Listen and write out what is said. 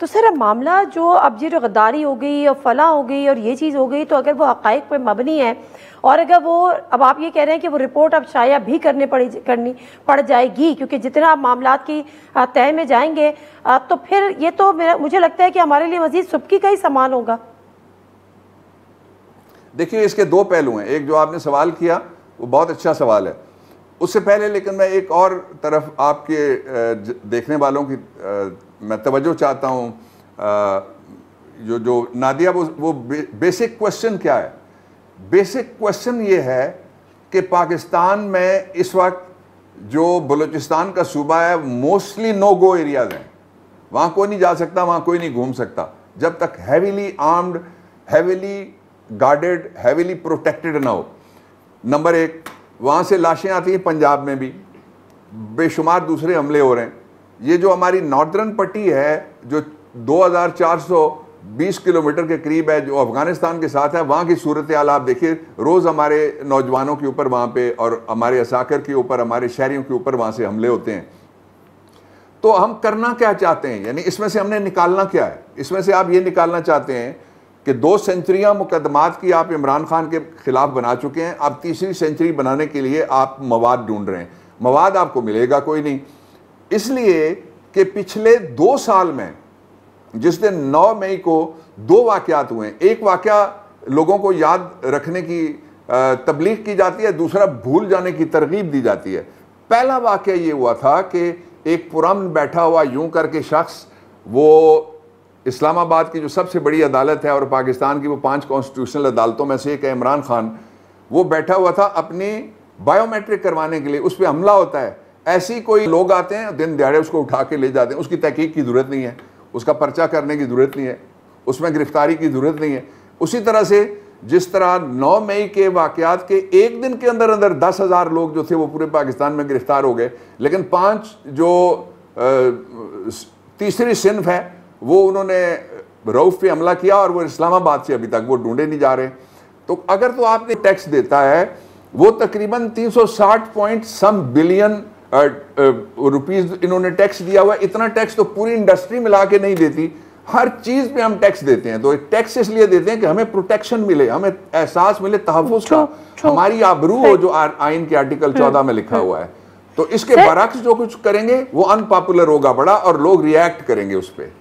तो सर अब मामला जो अब ये जो गद्दारी हो गई और फला हो गई और ये चीज़ हो गई, तो अगर वो हक़ाइक़ पे मबनी है और अगर वो अब आप ये कह रहे हैं कि वो रिपोर्ट अब शाया भी करनी पड़ जाएगी, क्योंकि जितना आप मामला की तह में जाएंगे तो फिर ये तो मुझे लगता है कि हमारे लिए मज़ीद सुबकी का ही सामान होगा। देखिए, इसके दो पहलू हैं। एक जो आपने सवाल किया वो बहुत अच्छा सवाल है। उससे पहले लेकिन मैं एक और तरफ आपके देखने वालों की मैं तवज्जो चाहता हूँ। जो नादिया वो बेसिक क्वेश्चन क्या है? बेसिक क्वेश्चन ये है कि पाकिस्तान में इस वक्त जो बलूचिस्तान का सूबा है मोस्टली नो गो एरियाज हैं। वहाँ कोई नहीं जा सकता, वहाँ कोई नहीं घूम सकता जब तक heavily armed, heavily guarded, heavily protected ना हो। नंबर एक, वहाँ से लाशें आती हैं पंजाब में भी, बेशुमार दूसरे हमले हो रहे हैं। ये जो हमारी नॉर्दर्न पट्टी है जो 2420 किलोमीटर के करीब है, जो अफ़गानिस्तान के साथ है, वहाँ की सूरत हाल आप देखिए। रोज़ हमारे नौजवानों के ऊपर वहाँ पे और हमारे असाकर के ऊपर, हमारे शहरियों के ऊपर वहाँ से हमले होते हैं। तो हम करना क्या चाहते हैं? यानी इसमें से हमने निकालना क्या है? इसमें से आप ये निकालना चाहते हैं कि 2 सेंचुरियाँ मुकदमात की आप इमरान खान के खिलाफ बना चुके हैं, अब तीसरी सेंचुरी बनाने के लिए आप मवाद ढूंढ रहे हैं। मवाद आपको मिलेगा कोई नहीं, इसलिए कि पिछले 2 साल में जिस दिन 9 मई को 2 वाक़यात हुए हैं, एक वाक़या लोगों को याद रखने की तबलीग की जाती है, दूसरा भूल जाने की तरगीब दी जाती है। पहला वाक़या ये हुआ था कि एक पुरअमन बैठा हुआ यूं करके शख्स, वो इस्लामाबाद की जो सबसे बड़ी अदालत है और पाकिस्तान की वो 5 कॉन्स्टिट्यूशनल अदालतों में से एक है, इमरान खान, वो बैठा हुआ था अपनी बायोमेट्रिक करवाने के लिए। उस पर हमला होता है। ऐसी कोई लोग आते हैं दिन दिहाड़े उसको उठा के ले जाते हैं। उसकी तहकीक की ज़रूरत नहीं है, उसका पर्चा करने की ज़रूरत नहीं है, उसमें गिरफ्तारी की ज़रूरत नहीं है। उसी तरह से जिस तरह 9 मई के वाक़यात के एक दिन के अंदर अंदर 10,000 लोग जो थे वो पूरे पाकिस्तान में गिरफ्तार हो गए, लेकिन 5 जो तीसरी सिन्फ है वो उन्होंने रऊफ़ पे हमला किया और वो इस्लामाबाद से अभी तक वो ढूंढे नहीं जा रहे। तो अगर तो आपने टैक्स देता है वो तकरीबन 360 पॉइंट सम बिलियन रुपीस इन्होंने टैक्स दिया हुआ। इतना टैक्स तो पूरी इंडस्ट्री मिला के नहीं देती, हर चीज़ पे हम टैक्स देते हैं। तो टैक्स इसलिए देते हैं कि हमें प्रोटेक्शन मिले, हमें एहसास मिले तहफ़्फ़ुज़ का, हमारी आबरू हो जो आइन के आर्टिकल 14 में लिखा हुआ है। तो इसके बरक्स जो कुछ करेंगे वो अनपॉपुलर होगा बड़ा और लोग रिएक्ट करेंगे उस पर।